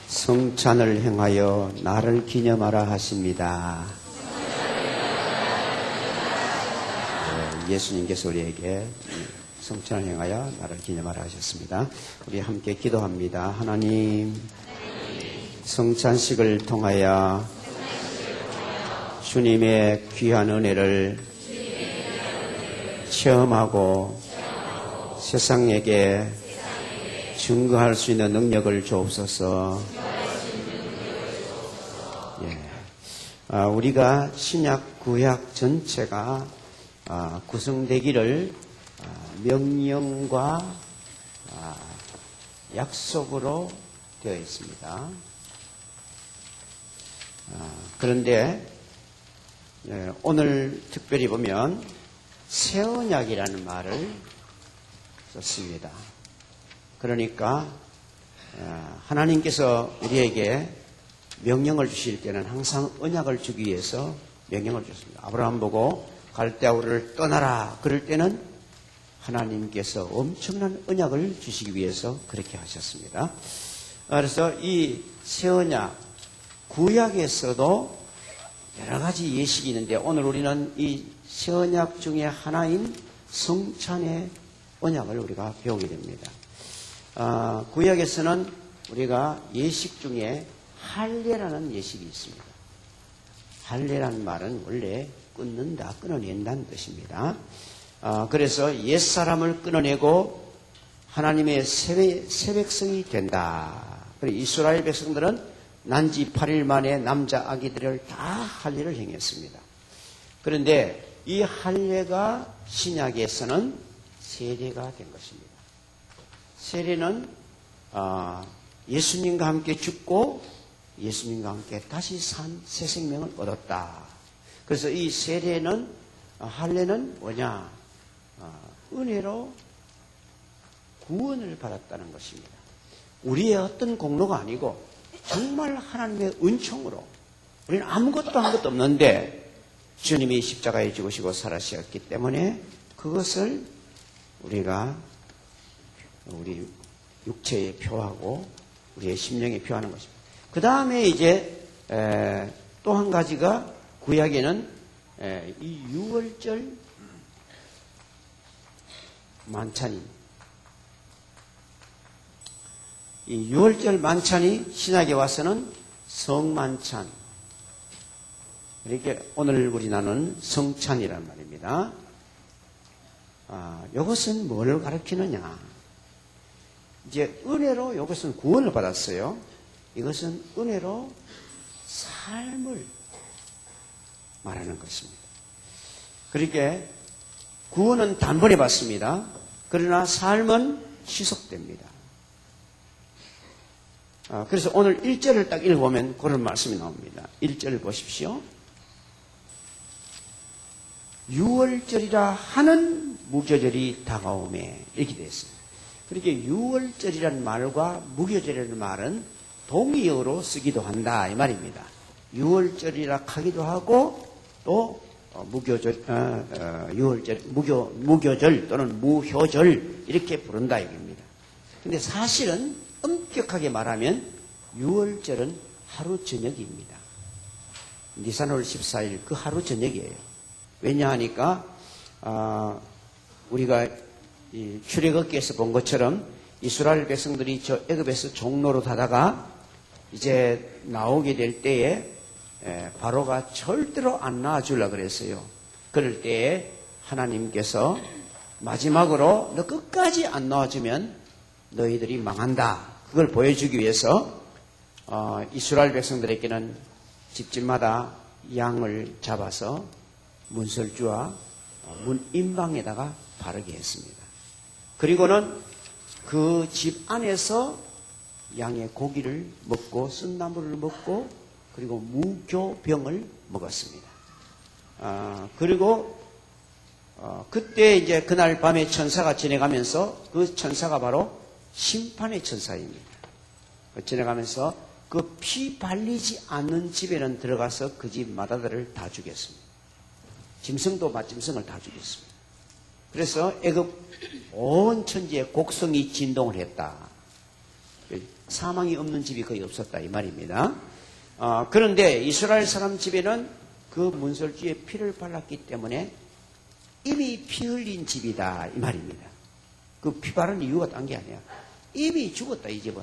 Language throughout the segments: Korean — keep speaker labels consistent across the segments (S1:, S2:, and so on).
S1: 성찬을 행하여 나를 기념하라 하십니다. 예수님께서 우리에게 성찬을 행하여 나를 기념하라 하셨습니다. 우리 함께 기도합니다. 하나님, 성찬식을 통하여 주님의 귀한 은혜를 체험하고 세상에게 증거할 수 있는 능력을 주옵소서. 우리가 신약 구약 전체가 구성되기를 명령과 약속으로 되어 있습니다. 그런데 오늘 특별히 보면 새 언약이라는 말을 썼습니다. 그러니까 하나님께서 우리에게 명령을 주실 때는 항상 언약을 주기 위해서 명령을 줬습니다. 아브라함 보고 갈대아우를 떠나라 그럴 때는 하나님께서 엄청난 언약을 주시기 위해서 그렇게 하셨습니다. 그래서 이 새 언약 구약에서도 여러 가지 예식이 있는데 오늘 우리는 이 새 언약 중에 하나인 성찬의 언약을 우리가 배우게 됩니다. 구약에서는 우리가 예식 중에 할례라는 예식이 있습니다. 할례라는 말은 원래 끊는다, 끊어낸다는 뜻입니다. 그래서 옛사람을 끊어내고 하나님의 새 백성이 된다. 그리고 이스라엘 백성들은 난지 8일 만에 남자 아기들을 다 할례를 행했습니다. 그런데 이 할례가 신약에서는 세례가 된 것입니다. 세례는 예수님과 함께 죽고 예수님과 함께 다시 산 새 생명을 얻었다. 그래서 이 세례는 할례는 뭐냐? 은혜로 구원을 받았다는 것입니다. 우리의 어떤 공로가 아니고 정말 하나님의 은총으로 우리는 아무것도 한 것도 없는데 주님이 십자가에 죽으시고 살아주셨기 때문에 그것을 우리가 우리 육체에 표하고 우리의 심령에 표하는 것입니다. 그 다음에 이제 또 한 가지가 구약에는 이 유월절 만찬이 이 유월절 만찬이 신약에 와서는 성만찬 이렇게 오늘 우리 나누는 성찬이란 말입니다. 이것은 뭘 가르치느냐? 이제 은혜로 이것은 구원을 받았어요. 이것은 은혜로 삶을 말하는 것입니다. 그러니까 구원은 단번에 받습니다. 그러나 삶은 지속됩니다. 그래서 오늘 1절을 딱 읽어보면 그런 말씀이 나옵니다. 1절 보십시오. 유월절이라 하는 무교절이 다가오매 이렇게 되어 있습니다. 그렇게 유월절이라는 말과 무교절이라는 말은 동의어로 쓰기도 한다 이 말입니다. 유월절이라 하기도 하고 또 무교절, 유월절, 무교절 또는 무효절 이렇게 부른다 이겁니다. 근데 사실은 엄격하게 말하면 유월절은 하루 저녁입니다. 니산월 14일 그 하루 저녁이에요. 왜냐하니까 우리가 이 출애굽기에서 본 것처럼 이스라엘 백성들이 저 애굽에서 종로로 타다가 이제 나오게 될 때에 바로가 절대로 안 낳아주려고 그랬어요. 그럴 때에 하나님께서 마지막으로 너 끝까지 안 낳아주면 너희들이 망한다. 그걸 보여주기 위해서 이스라엘 백성들에게는 집집마다 양을 잡아서 문설주와 문 임방에다가 바르게 했습니다. 그리고는 그 집 안에서 양의 고기를 먹고 쓴나물을 먹고 그리고 무교병을 먹었습니다. 그리고 그때 이제 그날 밤에 천사가 지나가면서 그 천사가 바로 심판의 천사입니다. 지나가면서 그 피 발리지 않는 집에는 들어가서 그 집 마다들을 다 죽였습니다. 짐승도 맛짐승을 다 죽였습니다. 그래서 애굽 온 천지에 곡성이 진동을 했다. 사망이 없는 집이 거의 없었다 이 말입니다. 그런데 이스라엘 사람 집에는 그 문설주에 피를 발랐기 때문에 이미 피 흘린 집이다 이 말입니다. 그 피 바른 이유가 딴 게 아니야. 이미 죽었다 이 집은.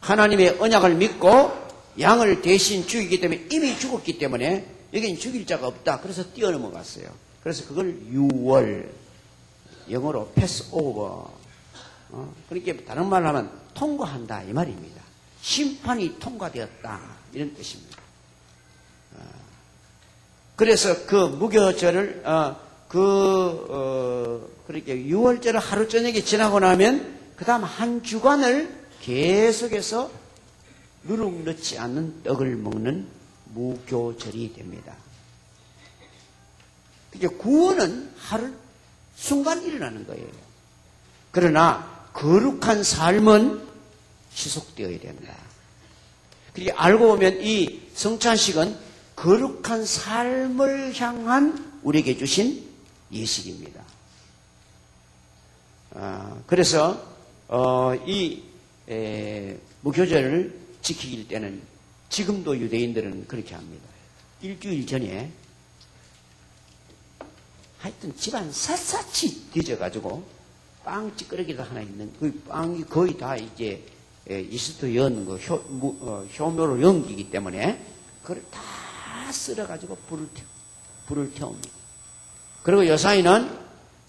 S1: 하나님의 언약을 믿고 양을 대신 죽이기 때문에 이미 죽었기 때문에 여기는 죽일 자가 없다. 그래서 뛰어넘어갔어요. 그래서 그걸 유월, 영어로 패스오버. 그러니까 다른 말로 하면 통과한다 이 말입니다. 심판이 통과되었다 이런 뜻입니다. 그래서 그 무교절을 그렇게 유월절을 하루 저녁에 지나고 나면 그 다음 한 주간을 계속해서 누룩 넣지 않는 떡을 먹는 무교절이 됩니다. 그러니까 구원은 하루 순간 일어나는 거예요. 그러나 거룩한 삶은 지속되어야 된다. 그러니까 알고 보면 이 성찬식은 거룩한 삶을 향한 우리에게 주신 예식입니다. 그래서 이 무교절을 지키길 때는 지금도 유대인들은 그렇게 합니다. 일주일 전에 하여튼 집안 샅샅이 뒤져가지고 빵 찌끄러기가 하나 있는 그 빵이 거의 다 이제 이스트 연 효묘로 연기이기 때문에 그걸 다 쓸어가지고 불을 태웁니다. 그리고 여사이는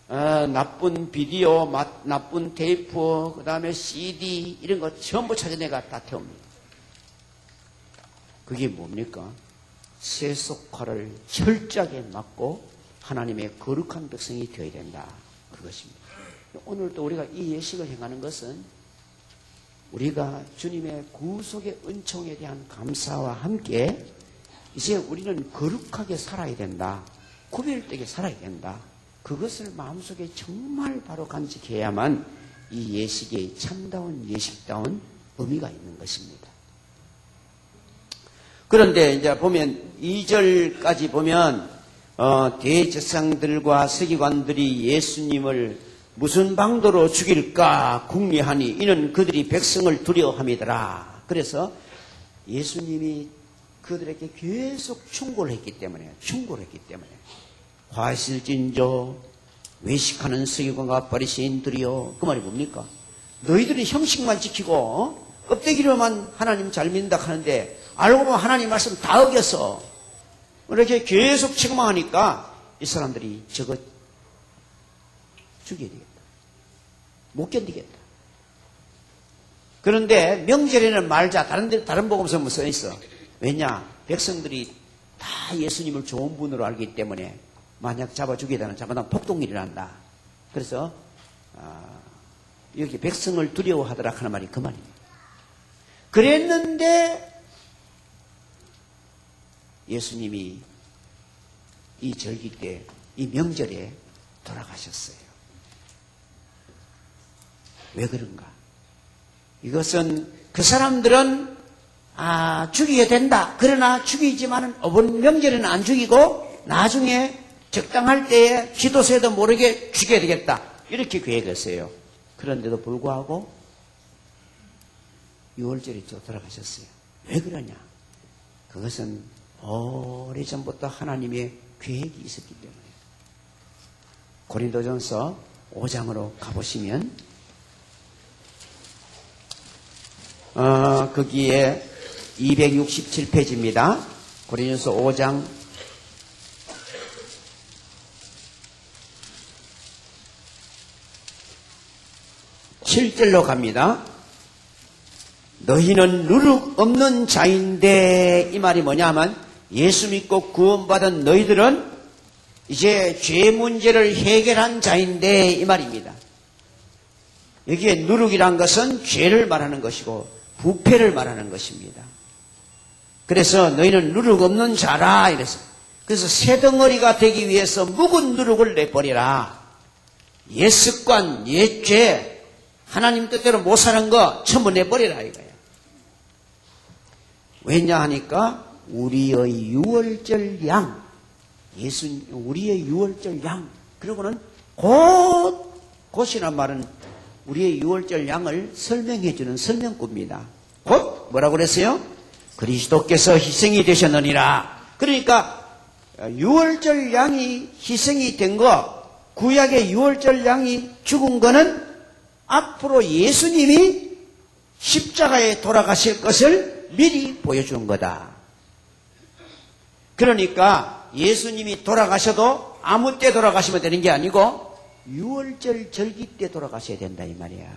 S1: 나쁜 비디오, 나쁜 테이프, 그 다음에 CD 이런 거 전부 찾아내가 다 태웁니다. 그게 뭡니까? 세속화를 철저하게 막고 하나님의 거룩한 백성이 되어야 된다. 그것입니다. 오늘도 우리가 이 예식을 행하는 것은 우리가 주님의 구속의 은총에 대한 감사와 함께 이제 우리는 거룩하게 살아야 된다. 구별되게 살아야 된다. 그것을 마음속에 정말 바로 간직해야만 이 예식의 참다운 예식다운 의미가 있는 것입니다. 그런데 이제 보면 2절까지 보면 대제사장들과 서기관들이 예수님을 무슨 방도로 죽일까 궁리하니 이는 그들이 백성을 두려워함이더라. 그래서 예수님이 그들에게 계속 충고를 했기 때문에 화실진저 외식하는 서기관과 바리새인들이여 그 말이 뭡니까? 너희들이 형식만 지키고 껍데기로만 하나님 잘 믿는다 하는데 알고 보면 하나님 말씀 다 어겼어. 이렇게 계속 책망하니까 이 사람들이 저거 죽여야 되겠다. 못 견디겠다. 그런데 명절에는 말자. 다른 복음서에 뭐 써있어. 왜냐? 백성들이 다 예수님을 좋은 분으로 알기 때문에 만약 잡아 죽이다는 잡아당 폭동일이 난다. 그래서 여기 백성을 두려워하더라 하는 말이 그 말입니다. 그랬는데 예수님이 이 절기 때, 이 명절에 돌아가셨어요. 왜 그런가? 이것은 그 사람들은 죽여야 된다. 그러나 죽이지만은 이번 명절에는 안 죽이고 나중에 적당할 때에 기도세도 모르게 죽여야 되겠다. 이렇게 계획했어요. 그런데도 불구하고 6월절에 돌아가셨어요. 왜 그러냐? 그것은 오래전부터 하나님의 계획이 있었기 때문에. 고린도전서 5장으로 가보시면 거기에 267페이지입니다. 고린도전서 5장 7절로 갑니다. 너희는 누룩 없는 자인데 이 말이 뭐냐면 예수 믿고 구원받은 너희들은 이제 죄 문제를 해결한 자인데 이 말입니다. 여기에 누룩이란 것은 죄를 말하는 것이고 부패를 말하는 것입니다. 그래서 너희는 누룩 없는 자라 이래서 그래서 새덩어리가 되기 위해서 묵은 누룩을 내버리라. 옛 습관, 옛 죄, 하나님 뜻대로 못 사는 거 전부 내버리라 이거예요. 왜냐 하니까 우리의 유월절 양, 우리의 유월절 양, 그리고는 곧이란 말은 우리의 유월절 양을 설명해 주는 설명구입니다. 곧 뭐라고 그랬어요? 그리스도께서 희생이 되셨느니라. 그러니까 유월절 양이 희생이 된 거, 구약의 유월절 양이 죽은 거는 앞으로 예수님이 십자가에 돌아가실 것을 미리 보여준 거다. 그러니까 예수님이 돌아가셔도 아무 때 돌아가시면 되는 게 아니고 유월절 절기 때 돌아가셔야 된다 이 말이야.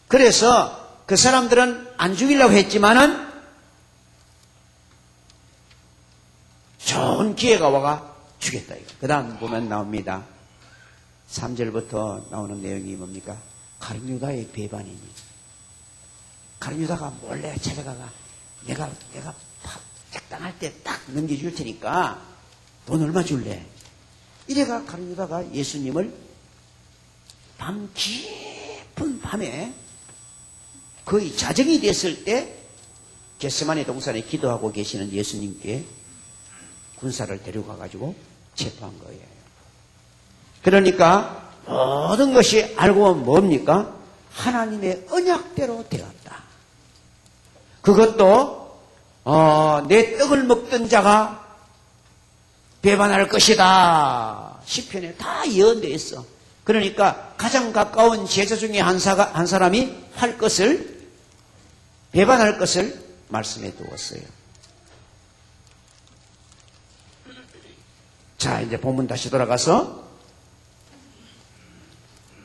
S1: 그래서 그 사람들은 안 죽이려고 했지만은 좋은 기회가 와가 죽였다 이거. 그 다음 보면 나옵니다. 3절부터 나오는 내용이 뭡니까? 가룟유다의 배반입니다. 가룟유다가 몰래 찾아가가 내가 적당할 때 딱 넘겨줄 테니까 돈 얼마 줄래? 이래가 가룟유다가 예수님을 밤 깊은 밤에 거의 자정이 됐을 때 겟세마네 동산에 기도하고 계시는 예수님께 군사를 데려가가지고 체포한 거예요. 그러니까 모든 것이 알고 보면 뭡니까? 하나님의 언약대로 되었다. 그것도 내 떡을 먹던 자가 배반할 것이다. 시편에 다 예언되어 있어. 그러니까 가장 가까운 제자 중에 한 사람이 할 것을 배반할 것을 말씀해 두었어요. 자, 이제 본문 다시 돌아가서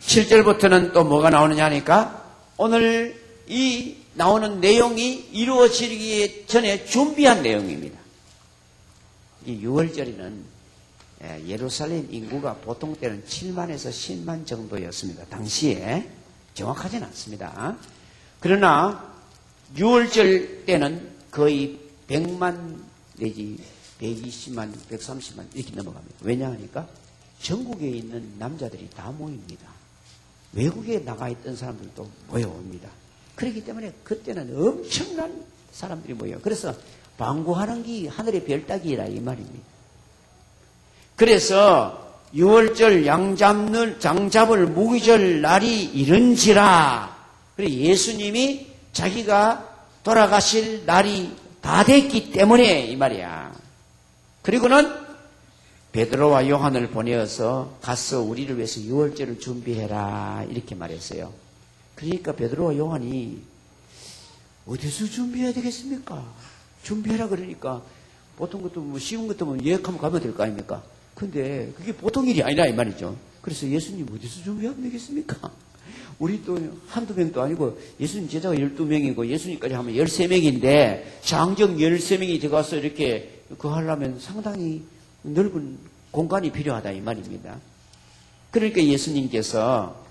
S1: 7절부터는 또 뭐가 나오느냐 하니까 오늘 이 나오는 내용이 이루어지기 전에 준비한 내용입니다. 이 유월절에는 예루살렘 인구가 보통 때는 7만에서 10만 정도였습니다. 당시에 정확하지는 않습니다. 그러나 유월절 때는 거의 100만 내지 120만, 130만 이렇게 넘어갑니다. 왜냐하니까 전국에 있는 남자들이 다 모입니다. 외국에 나가 있던 사람들도 모여옵니다. 그렇기 때문에 그때는 엄청난 사람들이 모여요. 그래서 방구하는 기 하늘의 별 따기라 이 말입니다. 그래서 유월절 장잡을 무기절 날이 이른지라. 그래서 예수님이 자기가 돌아가실 날이 다 됐기 때문에 이 말이야. 그리고는 베드로와 요한을 보내어서 가서 우리를 위해서 유월절을 준비해라 이렇게 말했어요. 그러니까 베드로와 요한이 어디서 준비해야 되겠습니까? 준비해라 그러니까 보통 것도 뭐 쉬운 것도 뭐 예약하면 가면 될 거 아닙니까? 근데 그게 보통 일이 아니라 이 말이죠. 그래서 예수님 어디서 준비하면 되겠습니까? 우리 또 한두 명도 아니고 예수님 제자가 12명이고 예수님까지 하면 13명인데 장정 13명이 들어가서 이렇게 그거 하려면 상당히 넓은 공간이 필요하다 이 말입니다. 그러니까 예수님께서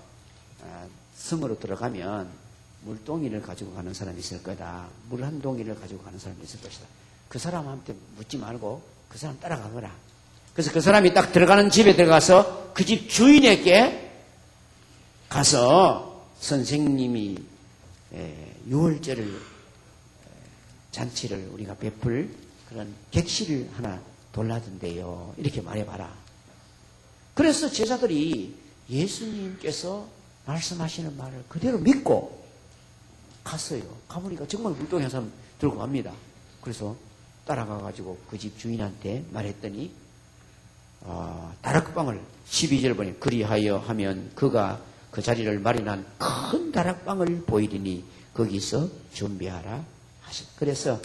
S1: 성으로 들어가면 물동이를 가지고 가는 사람이 있을 거다. 물 한 동이를 가지고 가는 사람이 있을 것이다. 그 사람한테 묻지 말고 그 사람 따라가거라. 그래서 그 사람이 딱 들어가는 집에 들어가서 그 집 주인에게 가서 선생님이 유월절을 잔치를 우리가 베풀 그런 객실을 하나 돌라던데요. 이렇게 말해봐라. 그래서 제자들이 예수님께서 말씀하시는 말을 그대로 믿고 갔어요. 가보니까 정말 물동이 한 사람 들고 갑니다. 그래서 따라가가지고 그 집 주인한테 말했더니 다락방을 12절 보니 그리하여 하면 그가 그 자리를 마련한 큰 다락방을 보이리니 거기서 준비하라 하셨. 그래서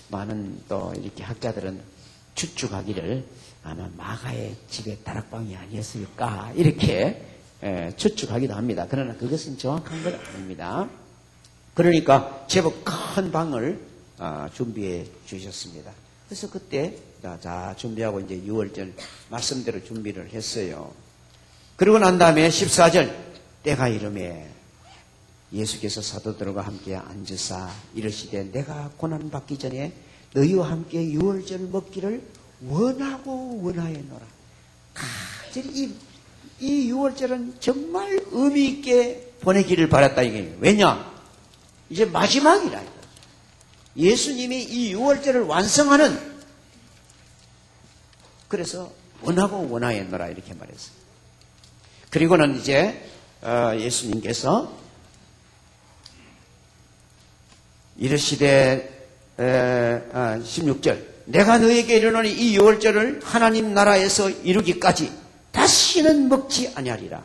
S1: 많은 또 이렇게 학자들은 추측하기를 아마 마가의 집에 다락방이 아니었을까 이렇게 추측하기도 합니다. 그러나 그것은 정확한 건 아닙니다. 그러니까 제법 큰 방을 준비해 주셨습니다. 그래서 그때 자 준비하고 이제 6월절 말씀대로 준비를 했어요. 그러고 난 다음에 14절 때가 이름에 예수께서 사도들과 함께 앉으사 이르시되 내가 고난받기 전에 너희와 함께 6월절 먹기를 원하고 원하였노라. 이 6월절은 정말 의미 있게 보내기를 바랐다 이게. 왜냐? 이제 마지막이라. 예수님이 이 6월절을 완성하는, 그래서 원하고 원하였노라 이렇게 말했어요. 그리고는 이제 예수님께서 이르시되 16절 내가 너에게 이르노니 이 유월절을 하나님 나라에서 이루기까지 다시는 먹지 아니하리라.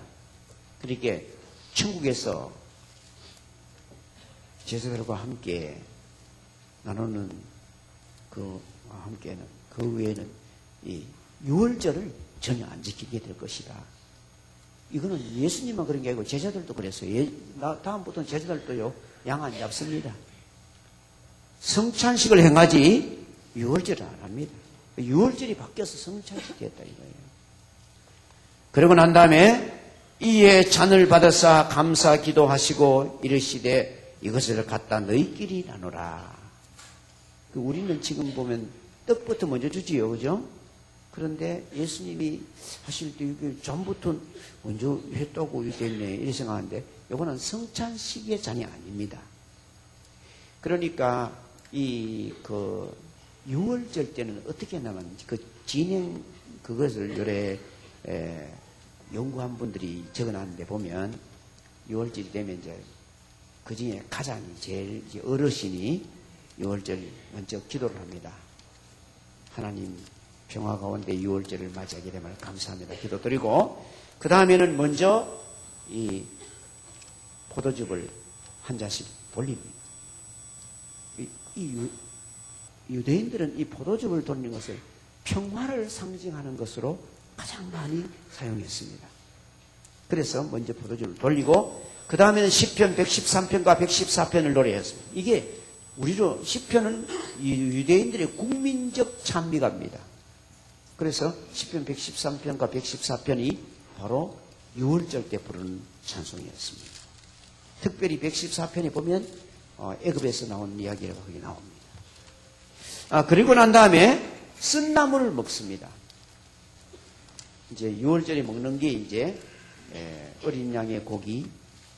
S1: 그러니까 천국에서 제자들과 함께 나누는 함께는 그 외에는 이 유월절을 전혀 안 지키게 될 것이다. 이거는 예수님만 그런 게 아니고 제자들도 그랬어요. 다음부터는 제자들도요 양 안 잡습니다. 성찬식을 행하지 유월절을 안 합니다. 유월절이 바뀌어서 성찬식이 됐다 이거예요. 그러고 난 다음에 이에 잔을 받아사 감사 기도하시고 이르시되 이것을 갖다 너희끼리 나누라. 우리는 지금 보면 떡부터 먼저 주지요, 그죠? 그런데 예수님이 하실 때 이게 전부터 먼저 했다고 이렇게 했네 이렇게 생각하는데 이거는 성찬식의 잔이 아닙니다. 그러니까 유월절 때는 어떻게 나면 진행 그것을 요래 연구한 분들이 적어놨는데 보면 유월절이 되면 이제 그 중에 가장 제일 어르신이 유월절 먼저 기도를 합니다. 하나님 평화 가운데 유월절을 맞이하게 되면 감사합니다. 기도드리고 그 다음에는 먼저 이 포도즙을 한 잔씩 돌립니다. 유대인들은 이 포도즙을 돌리는 것을 평화를 상징하는 것으로 가장 많이 사용했습니다. 그래서 먼저 포도즙을 돌리고 그 다음에는 시편 113편과 114편을 노래했습니다. 이게 우리로 시편은 유대인들의 국민적 찬미가입니다. 그래서 시편 113편과 114편이 바로 유월절 때 부르는 찬송이었습니다. 특별히 114편에 보면 애굽에서 나온 이야기가 거기 나옵니다. 그리고 난 다음에 쓴나물을 먹습니다. 이제 유월절에 먹는 게 이제 어린 양의 고기,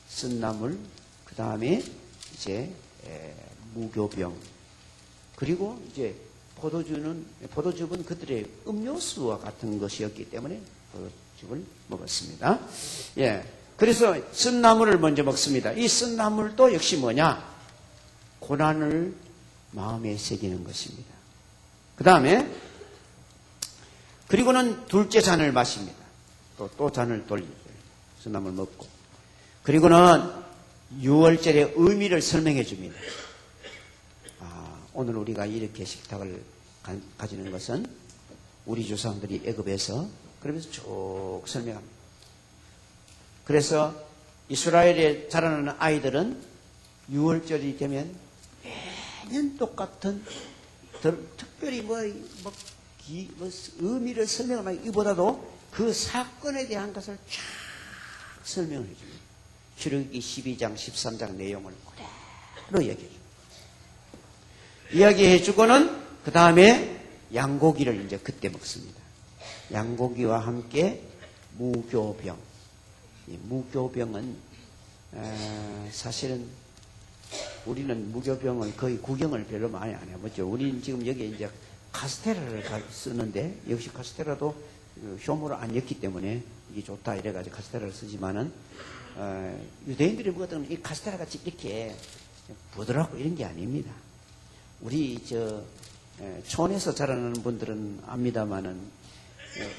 S1: 쓴나물, 그 다음에 이제 무교병, 그리고 이제 포도즙은 그들의 음료수와 같은 것이었기 때문에 포도즙을 먹었습니다. 그래서 쓴나물을 먼저 먹습니다. 이 쓴나물도 역시 뭐냐? 고난을 마음에 새기는 것입니다. 그 다음에 그리고는 둘째 잔을 마십니다. 또 잔을 돌리고 쓴나물 먹고 그리고는 유월절의 의미를 설명해 줍니다. 오늘 우리가 이렇게 식탁을 가지는 것은 우리 조상들이 애굽에서 그러면서 쭉 설명합니다. 그래서 이스라엘에 자라나는 아이들은 유월절이 되면 매년 똑같은 특별히 의미를 설명하면 이보다도 그 사건에 대한 것을 쫙 설명을 해줍니다. 출애굽기 12장, 13장 내용을 그대로 얘기해줍니다. 이야기해주고는 그 다음에 양고기를 이제 그때 먹습니다. 양고기와 함께 무교병. 이 무교병은 사실은 우리는 무교병을 거의 구경을 별로 많이 안 해보죠. 우리는 지금 여기에 이제 카스테라를 쓰는데 역시 카스테라도 효모를 안 엮기 때문에 이게 좋다 이래가지고 카스테라를 쓰지만은 유대인들이 먹었던 이 카스테라 같이 이렇게 부드럽고 이런 게 아닙니다. 우리 촌에서 자라나는 분들은 압니다만은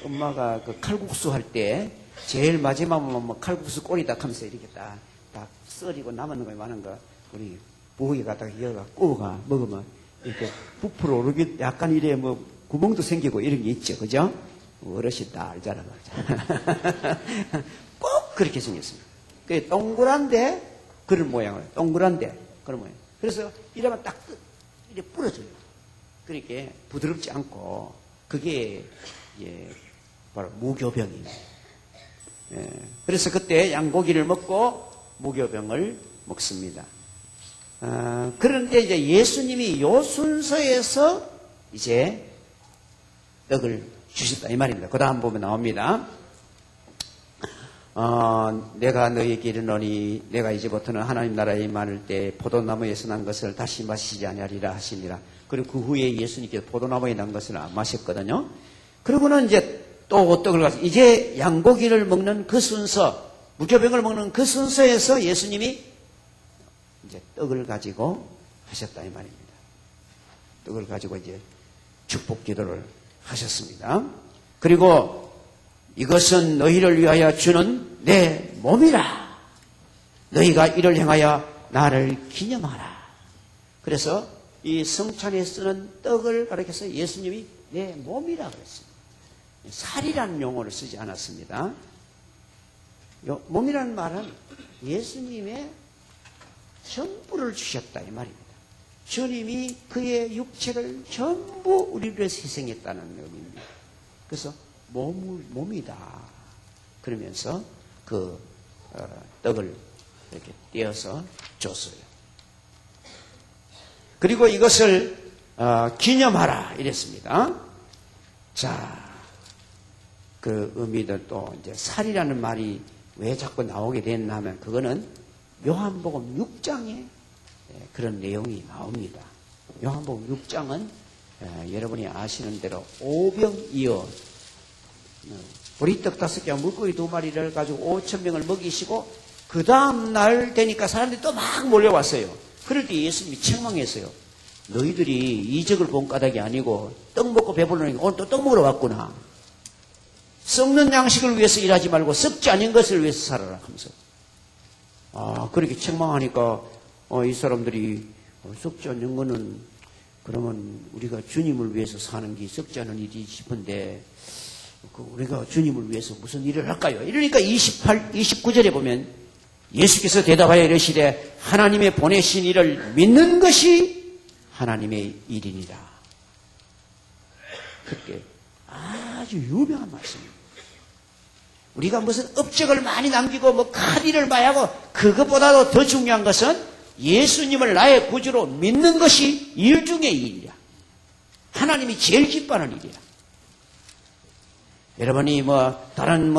S1: 엄마가 그 칼국수 할 때 제일 마지막으로 뭐 칼국수 꼴이다 하면서 이렇게 딱 썰이고 남은 거 많은 거 우리 부엌에 갖다가 이어가 구워가 먹으면 이렇게 부풀어 오르기 약간 이래 뭐 구멍도 생기고 이런 게 있죠, 그죠? 어르신 다 알잖아. 꼭 그렇게 생겼습니다. 그 동그란데 그런 모양을 동그란데 그런 모양. 그래서 이러면 딱 이렇게 부러져요. 그러니까 부드럽지 않고 그게 바로 무교병입니다. 그래서 그때 양고기를 먹고 무교병을 먹습니다. 그런데 이제 예수님이 요 순서에서 이제 떡을 주셨다 이 말입니다. 그 다음 보면 나옵니다. 내가 너희에게 이르노니 내가 이제부터는 하나님 나라에 많을 때 포도나무에서 난 것을 다시 마시지 아니하리라 하시니라. 그리고 그 후에 예수님께서 포도나무에 난 것을 안 마셨거든요. 그러고는 이제 또 떡을 가서 이제 양고기를 먹는 그 순서 무교병을 먹는 그 순서에서 예수님이 이제 떡을 가지고 하셨다 이 말입니다. 떡을 가지고 이제 축복 기도를 하셨습니다. 그리고 이것은 너희를 위하여 주는 내 몸이라. 너희가 이를 행하여 나를 기념하라. 그래서 이 성찬에 쓰는 떡을 가리켜서 예수님이 내 몸이라 그랬습니다. 살이라는 용어를 쓰지 않았습니다. 몸이라는 말은 예수님의 전부를 주셨다 이 말입니다. 주님이 그의 육체를 전부 우리를 위해서 희생했다는 의미입니다. 그래서 몸이다 그러면서 그 떡을 이렇게 떼어서 줬어요. 그리고 이것을 기념하라 이랬습니다. 자, 그 의미도 또 이제 살이라는 말이 왜 자꾸 나오게 됐나 하면 그거는 요한복음 6장에 그런 내용이 나옵니다. 요한복음 6장은 여러분이 아시는 대로 오병이어 보리떡 5개와 물고기 2마리를 가지고 5,000명을 먹이시고 그 다음 날 되니까 사람들이 또 막 몰려왔어요. 그럴 때 예수님이 책망했어요. 너희들이 이적을 본 까닭이 아니고 떡 먹고 배부르니까 오늘 또 떡 먹으러 왔구나. 썩는 양식을 위해서 일하지 말고 썩지 않은 것을 위해서 살아라 하면서 그렇게 책망하니까 이 사람들이 썩지 않는 거는 그러면 우리가 주님을 위해서 사는 게 썩지 않은 일이 싶은데 우리가 주님을 위해서 무슨 일을 할까요? 이러니까 29절에 보면 예수께서 대답하여 이르시되 하나님의 보내신 이를 믿는 것이 하나님의 일이니라. 그때 아주 유명한 말씀입니다. 우리가 무슨 업적을 많이 남기고 뭐 카리를 많이 하고 그것보다도 더 중요한 것은 예수님을 나의 구주로 믿는 것이 일 중의 일이야. 하나님이 제일 기뻐하는 일이야. 여러분이 다른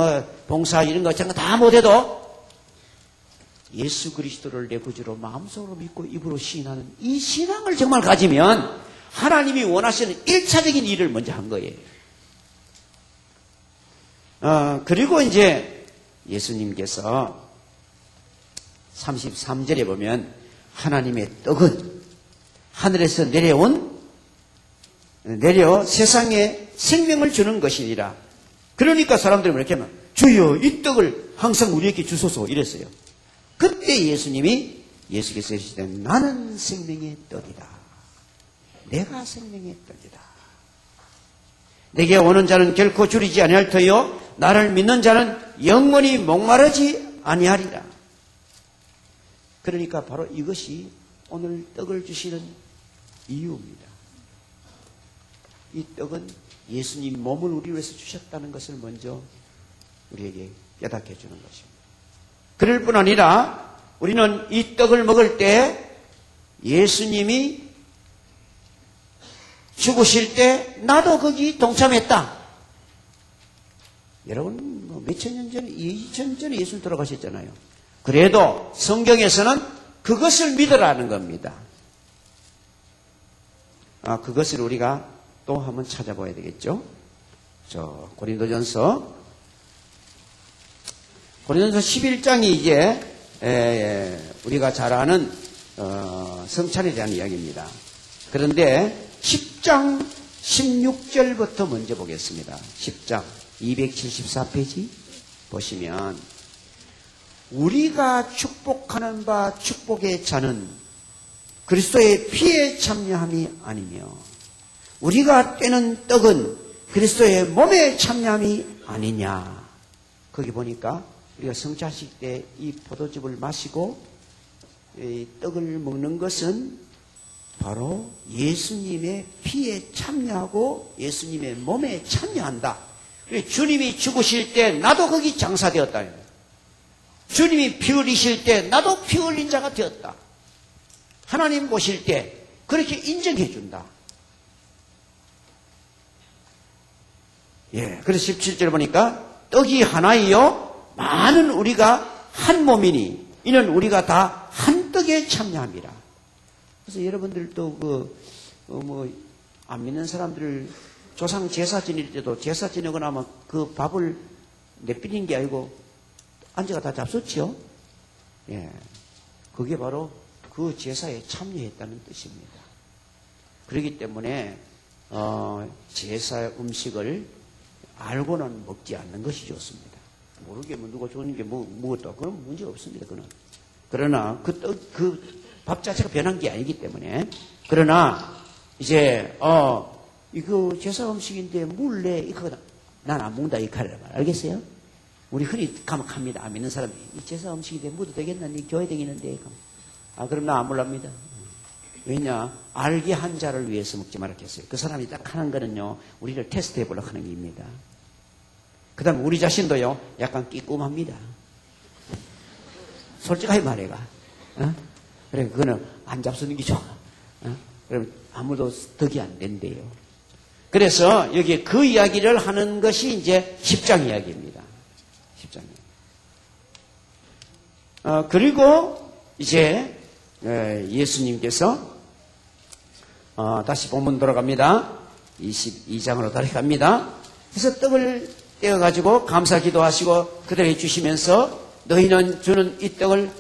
S1: 봉사 이런 거 다 못해도 예수 그리스도를 내 구주로 마음속으로 믿고 입으로 시인하는 이 신앙을 정말 가지면 하나님이 원하시는 1차적인 일을 먼저 한 거예요. 그리고 이제 예수님께서 33절에 보면 하나님의 떡은 하늘에서 내려 세상에 생명을 주는 것이니라. 그러니까 사람들이 이렇게 하면 주여 이 떡을 항상 우리에게 주소서 이랬어요. 그때 예수께서 이르시되 나는 생명의 떡이다. 내가 생명의 떡이다. 내게 오는 자는 결코 줄이지 아니할 터요 나를 믿는 자는 영원히 목마르지 아니하리라. 그러니까 바로 이것이 오늘 떡을 주시는 이유입니다. 이 떡은 예수님 몸을 우리 위해서 주셨다는 것을 먼저 우리에게 깨닫게 해주는 것입니다. 그럴 뿐 아니라 우리는 이 떡을 먹을 때 예수님이 죽으실 때 나도 거기 동참했다. 여러분 몇천 년 전에 2000년 전에 예수님 돌아가셨잖아요. 그래도 성경에서는 그것을 믿으라는 겁니다. 그것을 우리가 또 한번 찾아봐야 되겠죠. 고린도전서 11장이 이제 우리가 잘 아는 성찬에 대한 이야기입니다. 그런데 10장 16절부터 먼저 보겠습니다. 10장 274페이지 보시면 우리가 축복하는 바 축복의 잔은 그리스도의 피에 참여함이 아니며 우리가 떼는 떡은 그리스도의 몸에 참여함이 아니냐. 거기 보니까 우리가 성찬식 때 이 포도즙을 마시고 이 떡을 먹는 것은 바로 예수님의 피에 참여하고 예수님의 몸에 참여한다. 주님이 죽으실 때 나도 거기 장사되었다. 주님이 피 흘리실 때 나도 피 흘린 자가 되었다. 하나님 보실 때 그렇게 인정해 준다. 그래서 17절 보니까 떡이 하나이요 많은 우리가 한 몸이니 이는 우리가 다 한 떡에 참여함이라. 그래서 여러분들도 안 믿는 사람들을 조상 제사 지낼 때도 제사 지내고 나면 그 밥을 내비린 게 아니고 안제가 다 잡섰죠. 예. 그게 바로 그 제사에 참여했다는 뜻입니다. 그렇기 때문에 제사 음식을 알고는 먹지 않는 것이 좋습니다. 모르게 뭐 누가 주는 게 무엇도 그건 문제 없습니다. 그러나 그 밥 자체가 변한 게 아니기 때문에. 그러나 이제 이거 제사 음식인데 물래 이거 난 안 먹는다 이 칼을 말 알겠어요? 우리 흔히 감옥합니다. 안 믿는 사람이 이 제사 음식인데 먹어도 되겠나? 니 교회 다니는데 그럼 나 안 몰랍니다. 왜냐? 알게 한 자를 위해서 먹지 말았겠어요. 그 사람이 딱 하는 거는요, 우리를 테스트해 보려고 하는 게입니다. 그 다음에 우리 자신도요, 약간 끼꿈합니다. 솔직하게 말해가. 그래, 그거는 안 잡수는 게 좋아. 그럼 아무도 덕이 안 된대요. 그래서 여기에 그 이야기를 하는 것이 이제 10장 이야기입니다. 10장. 그리고 이제 예수님께서 다시 본문 돌아갑니다. 22장으로 돌아갑니다. 그래서 떡을 떼어가지고 감사 기도하시고 그들에게 주시면서 너희는 주는 이 떡을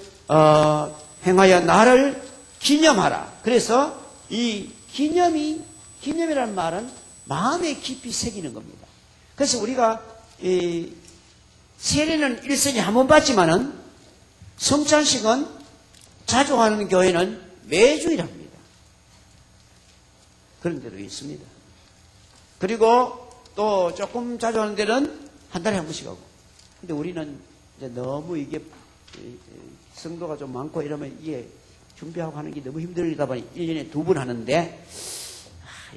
S1: 행하여 나를 기념하라. 그래서 이 기념이라는 말은 마음에 깊이 새기는 겁니다. 그래서 우리가 세례는 일생에 한 번 받지만은 성찬식은 자주 하는 교회는 매주일 합니다. 그런 데도 있습니다. 그리고 또 조금 자주 하는 데는 한 달에 한 번씩 하고. 근데 우리는 이제 너무 이게 성도가 좀 많고 이러면 이게 준비하고 하는 게 너무 힘들다 보니 1년에 2번 하는데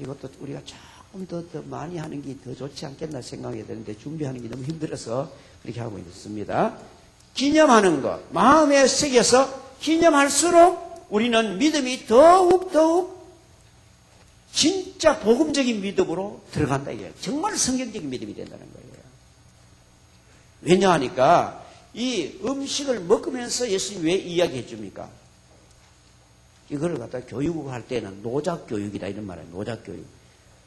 S1: 이것도 우리가 조금 더 많이 하는 게 더 좋지 않겠나 생각이 드는데 준비하는 게 너무 힘들어서 그렇게 하고 있습니다. 기념하는 것, 마음에 새겨서 기념할수록 우리는 믿음이 더욱 진짜 복음적인 믿음으로 들어간다 이거예요. 정말 성경적인 믿음이 된다는 거예요. 왜냐하니까 이 음식을 먹으면서 예수님이 왜 이야기해 줍니까? 이걸 갖다 교육할 때는 노작교육이다 이런 말이에요. 노작교육.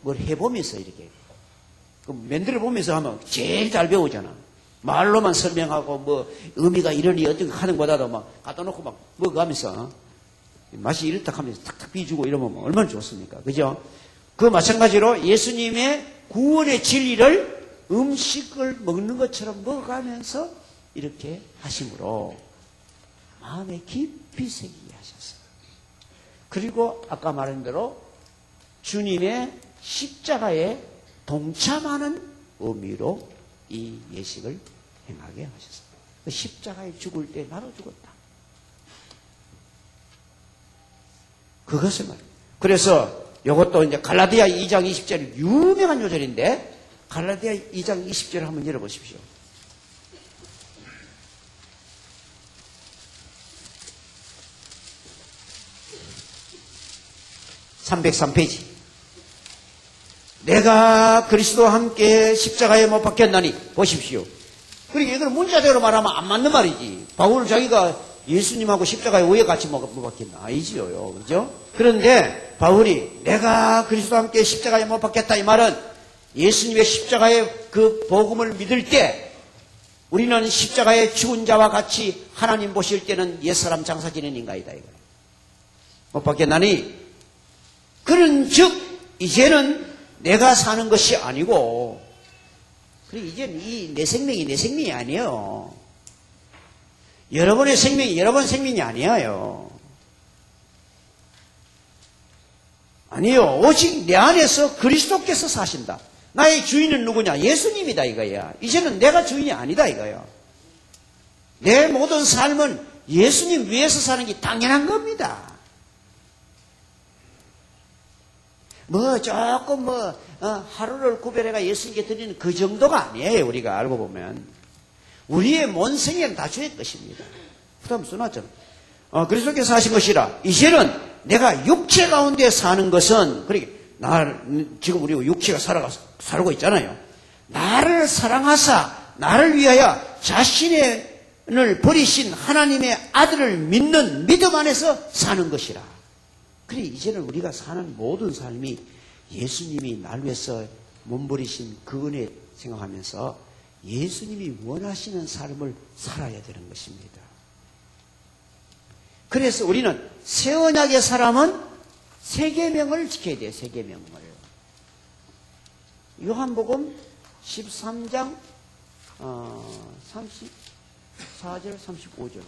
S1: 뭘 해보면서 이렇게 만들어 보면서 하면 제일 잘 배우잖아. 말로만 설명하고 뭐 의미가 이러니 어떤 거 하는 것보다도 막 갖다 놓고 막 먹어가면서 맛이 이렇다 하면서 탁탁 비주고 이러면 얼마나 좋습니까? 그죠? 그 마찬가지로 예수님의 구원의 진리를 음식을 먹는 것처럼 먹어가면서 이렇게 하심으로 마음에 깊이 새기게 하셨어요. 그리고 아까 말한 대로 주님의 십자가에 동참하는 의미로 이 예식을 행하게 하셨어요. 십자가에 죽을 때 나로 죽었다. 그것을 말해요. 그래서 이것도 이제 갈라디아 2장 20절이 유명한 요절인데 갈라디아 2장 20절을 한번 열어보십시오. 303페이지. 내가 그리스도와 함께 십자가에 못 박혔나니 보십시오. 그리고 이걸 문자대로 말하면 안 맞는 말이지. 바울은 자기가 예수님하고 십자가에 왜 같이 못 박혔나? 아니지요. 그죠? 그런데 바울이 내가 그리스도와 함께 십자가에 못 박혔다 이 말은 예수님의 십자가의 그 복음을 믿을 때 우리는 십자가에 죽은 자와 같이 하나님 보실 때는 옛사람 장사 지낸 인간이다 이거예요. 못 박혔나니 그런 즉 이제는 내가 사는 것이 아니고 그리고 이제는 내 생명이 아니에요. 여러분의 생명이 여러분 생명이 아니에요. 아니요. 오직 내 안에서 그리스도께서 사신다. 나의 주인은 누구냐? 예수님이다 이거야. 이제는 내가 주인이 아니다 이거야. 내 모든 삶은 예수님 위해서 사는 게 당연한 겁니다. 조금 하루를 구별해가 예수님께 드리는 그 정도가 아니에요. 우리가 알고 보면. 우리의 본생에는 다 주의 것입니다. 부담 써놨잖아. 그리스도께서 하신 것이라. 이제는 내가 육체 가운데 사는 것은, 그러니까, 지금 우리 육체가 살고 있잖아요. 나를 사랑하사, 나를 위하여 자신을 버리신 하나님의 아들을 믿는 믿음 안에서 사는 것이라. 그래, 이제는 우리가 사는 모든 삶이 예수님이 날 위해서 몸부리신 그 은혜 생각하면서 예수님이 원하시는 삶을 살아야 되는 것입니다. 그래서 우리는 새 언약의 사람은 세 계명을 지켜야 돼요. 세 계명을. 요한복음 13장 34절 35절.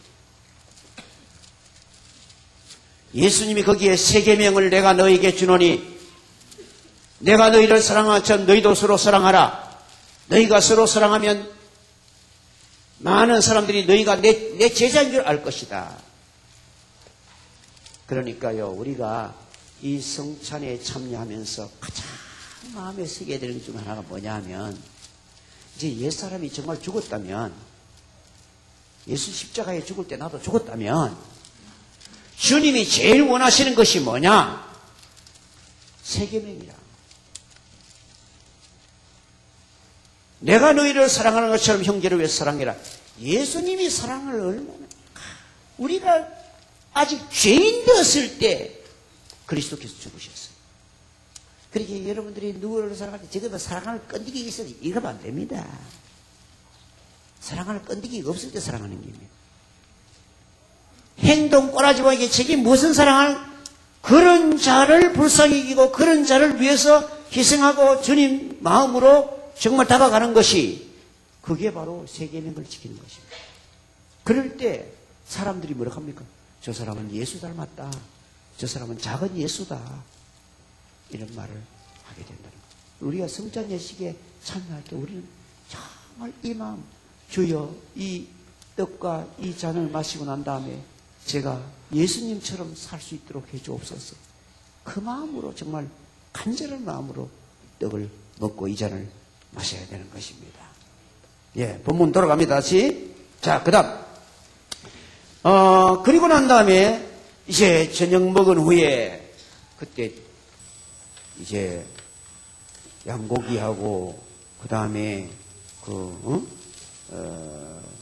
S1: 예수님이 거기에 세 계명을 내가 너에게 주노니 내가 너희를 사랑한 것처럼 너희도 서로 사랑하라. 너희가 서로 사랑하면 많은 사람들이 너희가 내 제자인 줄 알 것이다. 그러니까요, 우리가 이 성찬에 참여하면서 가장 마음에 새겨야 되는 것 중 하나가 뭐냐 하면, 이제 옛사람이 정말 죽었다면, 예수 십자가에 죽을 때 나도 죽었다면, 주님이 제일 원하시는 것이 뭐냐? 세 계명이라. 내가 너희를 사랑하는 것처럼 형제를 위해 사랑해라. 예수님이 사랑을 얼마나, 우리가 아직 죄인 되었을 때 그리스도께서 죽으셨어요. 그렇게 여러분들이 누구를 사랑할 때 지금 사랑할 끈기가 있어도 이러면 안 됩니다. 사랑할 끈기가 없을 때 사랑하는 겁니다. 행동 꼬라지 보이게 저게 무슨 사랑을, 그런 자를 불쌍히 여기고 그런 자를 위해서 희생하고 주님 마음으로 정말 다가가는 것이, 그게 바로 세 계명을 지키는 것입니다. 그럴 때 사람들이 뭐라 합니까? 저 사람은 예수 닮았다. 저 사람은 작은 예수다. 이런 말을 하게 된다는 거예요. 우리가 성찬 예식에 참여할 때 우리는 정말 이 마음, 주여 이 떡과 이 잔을 마시고 난 다음에 제가 예수님처럼 살 수 있도록 해주옵소서. 그 마음으로, 정말 간절한 마음으로 떡을 먹고 이 잔을 마셔야 되는 것입니다. 예, 본문 돌아갑니다. 다시. 자, 그 다음. 그리고 난 다음에 이제 저녁 먹은 후에 그때 이제 양고기하고 그 다음에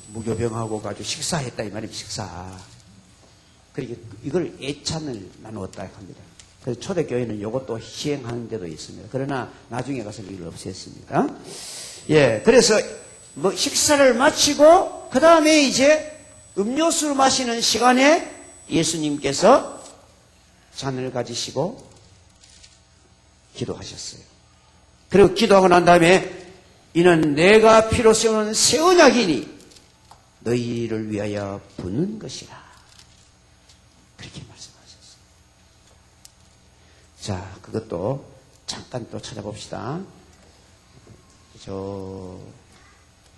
S1: 무교병하고 가지고 식사했다 이 말입니다. 식사. 그러니까 이걸 예찬을 나누었다 합니다. 그래서 초대교회는 이것도 시행하는 데도 있습니다. 그러나 나중에 가서는 이걸 없앴습니다. 예, 그래서 뭐 식사를 마치고 그 다음에 이제 음료수를 마시는 시간에 예수님께서 잔을 가지시고 기도하셨어요. 그리고 기도하고 난 다음에 이는 내가 피로 세우는 새 언약이니 너희를 위하여 붓는 것이라. 그렇게 말씀하셨어요. 자, 그것도 잠깐 또 찾아봅시다. 저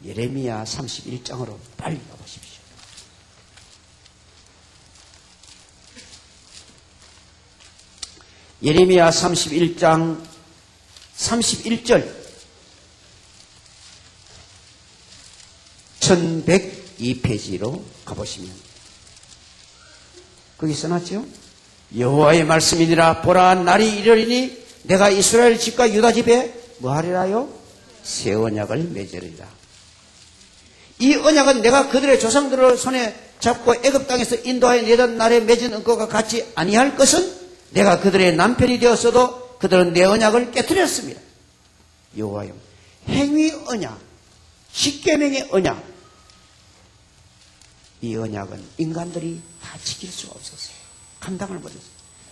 S1: 예레미야 31장으로 빨리 가보십시오. 예레미야 31장 31절 1102페이지로 가보시면 거기 써놨죠? 여호와의 말씀이니라. 보라, 날이 이르리니 내가 이스라엘 집과 유다 집에 뭐하리라요? 새 언약을 맺으리라. 이 언약은 내가 그들의 조상들을 손에 잡고 애굽 땅에서 인도하여 내던 날에 맺은 언약과 같이 아니할 것은 내가 그들의 남편이 되었어도 그들은 내 언약을 깨뜨렸습니다. 여호와여, 행위 언약, 십계명의 언약, 이 언약은 인간들이 다 지킬 수가 없었어요. 감당을 못했어요.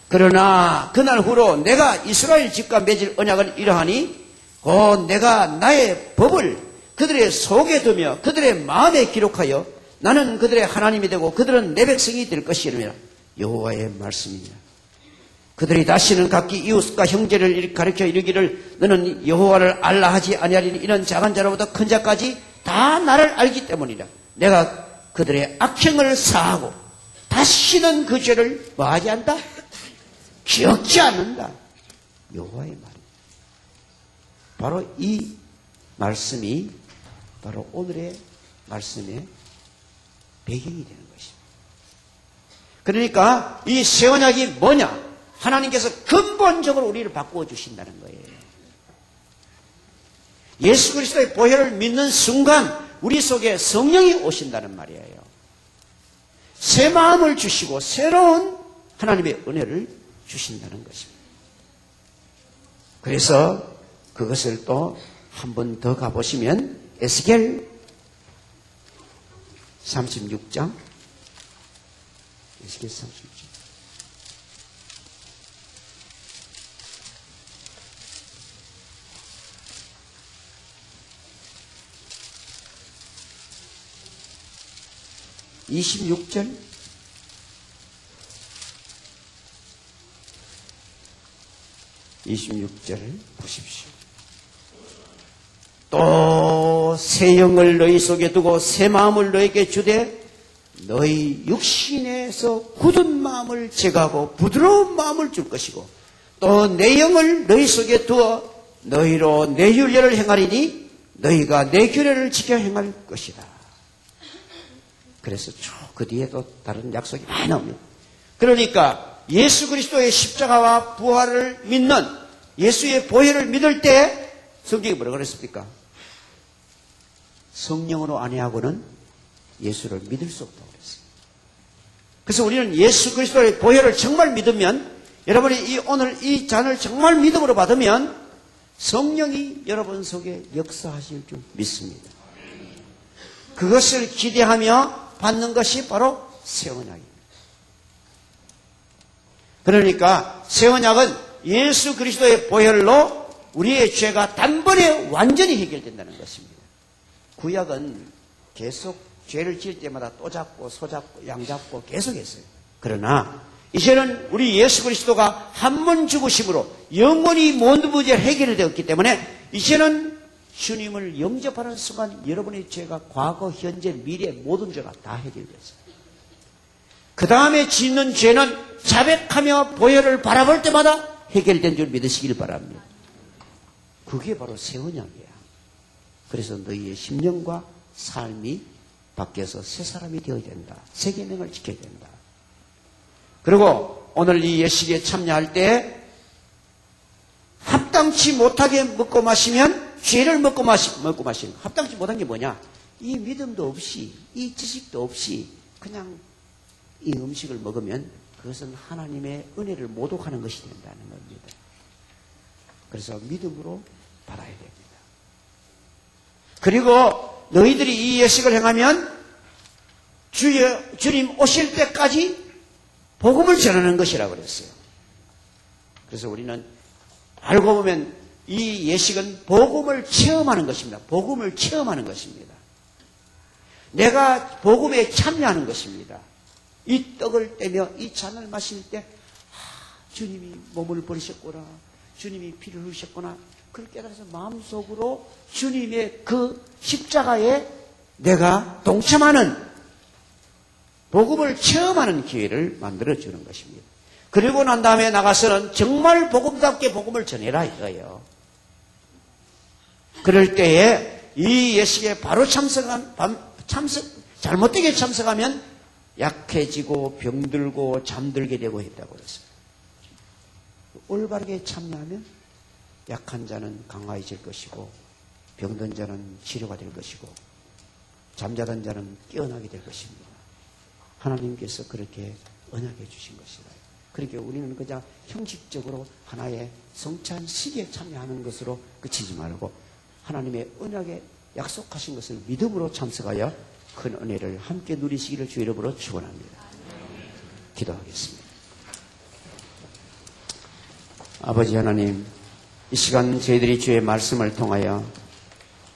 S1: 그러나 그날 후로 내가 이스라엘 집과 맺을 언약은 이러하니 곧 내가 나의 법을 그들의 속에 두며 그들의 마음에 기록하여 나는 그들의 하나님이 되고 그들은 내 백성이 될 것이라. 여호와의 말씀이니라. 그들이 다시는 각기 이웃과 형제를 가르쳐 이르기를 너는 여호와를 알라 하지 아니하리니 이는 작은 자로부터 큰 자까지 다 나를 알기 때문이라. 내가 그들의 악행을 사하고 다시는 그 죄를 뭐하지 않다? 기억지 않는다. 여호와의 말. 바로 이 말씀이 바로 오늘의 말씀의 배경이 되는 것입니다. 그러니까 이 새 언약이 뭐냐? 하나님께서 근본적으로 우리를 바꾸어 주신다는 거예요. 예수 그리스도의 보혈을 믿는 순간 우리 속에 성령이 오신다는 말이에요. 새 마음을 주시고 새로운 하나님의 은혜를 주신다는 것입니다. 그래서 그것을 또 한 번 더 가보시면 에스겔 36장. 에스겔 36장. (26절) 26절을 보십시오. 또 새 영을 너희 속에 두고 새 마음을 너희에게 주되 너희 육신에서 굳은 마음을 제거하고 부드러운 마음을 줄 것이고 또 내 영을 너희 속에 두어 너희로 내 윤례를 행하리니 너희가 내 규례를 지켜 행할 것이다. 그래서 쭉 그 뒤에도 다른 약속이 많이 나옵니다. 그러니까 예수 그리스도의 십자가와 부활을 믿는 예수의 보혈을 믿을 때 성경이 뭐라고 그랬습니까? 성령으로 아니하고는 예수를 믿을 수 없다고 그랬어요. 그래서 우리는 예수 그리스도의 보혈을 정말 믿으면 여러분이 오늘 이 잔을 정말 믿음으로 받으면 성령이 여러분 속에 역사하실 줄 믿습니다. 그것을 기대하며 받는 것이 바로 새 언약입니다. 그러니까 새 언약은 예수 그리스도의 보혈로 우리의 죄가 단번에 완전히 해결된다는 것입니다. 구약은 계속 죄를 지을 때마다 또 잡고 소 잡고 양 잡고 계속 했어요. 그러나 이제는 우리 예수 그리스도가 한 번 죽으심으로 영원히 모든 문제가 해결이 되었기 때문에 이제는 주님을 영접하는 순간 여러분의 죄가 과거, 현재, 미래 모든 죄가 다 해결됐어요. 그 다음에 짓는 죄는 자백하며 보혈을 바라볼 때마다 해결된 줄 믿으시길 바랍니다. 그게 바로 새 언약이야. 그래서 너희의 심령과 삶이 바뀌어서 새 사람이 되어야 된다. 새 계명을 지켜야 된다. 그리고 오늘 이 예식에 참여할 때 합당치 못하게 먹고 마시면 죄를 먹고 마시는 합당치 못한 게 뭐냐? 이 믿음도 없이 이 지식도 없이 그냥 이 음식을 먹으면 그것은 하나님의 은혜를 모독하는 것이 된다는 겁니다. 그래서 믿음으로 받아야 됩니다. 그리고 너희들이 이 예식을 행하면 주님 오실 때까지 복음을 전하는 것이라고 그랬어요. 그래서 우리는 알고 보면 이 예식은 복음을 체험하는 것입니다. 복음을 체험하는 것입니다. 내가 복음에 참여하는 것입니다. 이 떡을 떼며 이 잔을 마실 때 주님이 몸을 버리셨구나. 주님이 피를 흘리셨구나. 그걸 깨달아서 마음속으로 주님의 그 십자가에 내가 동참하는 복음을 체험하는 기회를 만들어주는 것입니다. 그리고 난 다음에 나가서는 정말 복음답게 복음을 전해라 이거예요. 그럴 때에 이 예식에 바로 잘못되게 참석하면 약해지고 병들고 잠들게 되고 했다고 그랬어요. 올바르게 참여하면 약한 자는 강화해질 것이고 병든 자는 치료가 될 것이고 잠자던 자는 깨어나게 될 것입니다. 하나님께서 그렇게 언약해 주신 것이다. 그러니까 우리는 그냥 형식적으로 하나의 성찬식에 참여하는 것으로 그치지 말고 하나님의 언약에 약속하신 것을 믿음으로 참석하여 큰 은혜를 함께 누리시기를 주 이름으로 축원합니다. 기도하겠습니다. 아버지 하나님, 이 시간 저희들이 주의 말씀을 통하여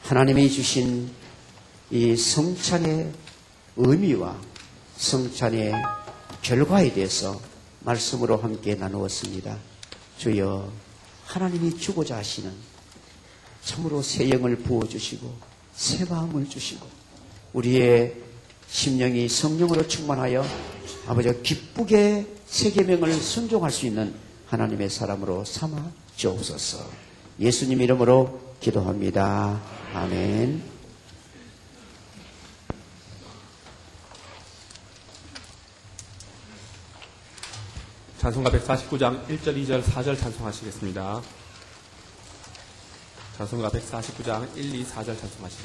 S1: 하나님이 주신 이 성찬의 의미와 성찬의 결과에 대해서 말씀으로 함께 나누었습니다. 주여, 하나님이 주고자 하시는 참으로 새 영을 부어주시고 새 마음을 주시고 우리의 심령이 성령으로 충만하여 아버지 기쁘게 새 계명을 순종할 수 있는 하나님의 사람으로 삼아 주옵소서. 예수님 이름으로 기도합니다. 아멘.
S2: 찬송가 149장 1절, 2절, 4절 찬송하시겠습니다. 찬송가 149장 1, 2, 4절 찬송하시겠습니다.